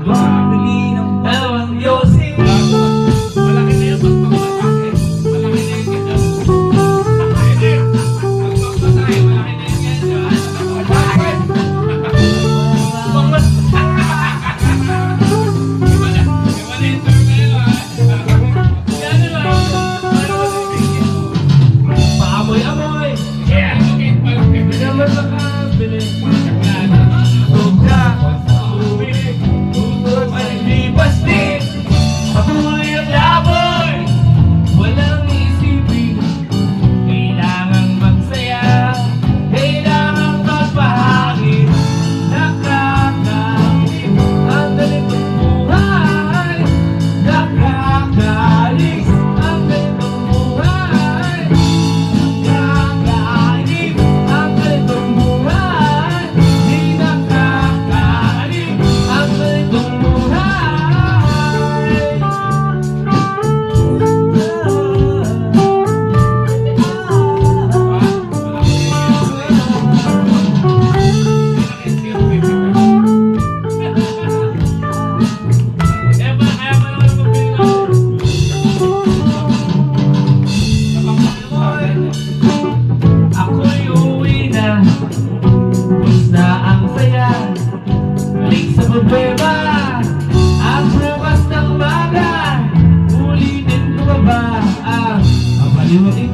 Bumili ng dalawang yosi. Malaki na yung pagpapatake. Malaki na yung ganda. Pagpapatake, malaki na yung ganda. Bakit? Iba na yung term ngayon, ha? Yan na lang. Paamoy-amoy. Yeah, okay. Hindi naman makabili. Sobra. Tutog ay di bastik. Patuloy ang laboy. Walang isipin. Kailangang magsaya. Kailangang magpahangin. Nakakalit ang ganitong buhay. Nakakalis ang ganitong buhay. Nakakalit ang ganitong buhay. Di nakakalit ang ganitong buhay. Ako'y uuwi na. Basta ang saya. Balik sa problema. At bukas ng maga, ulitin ko ba ang mabaliwag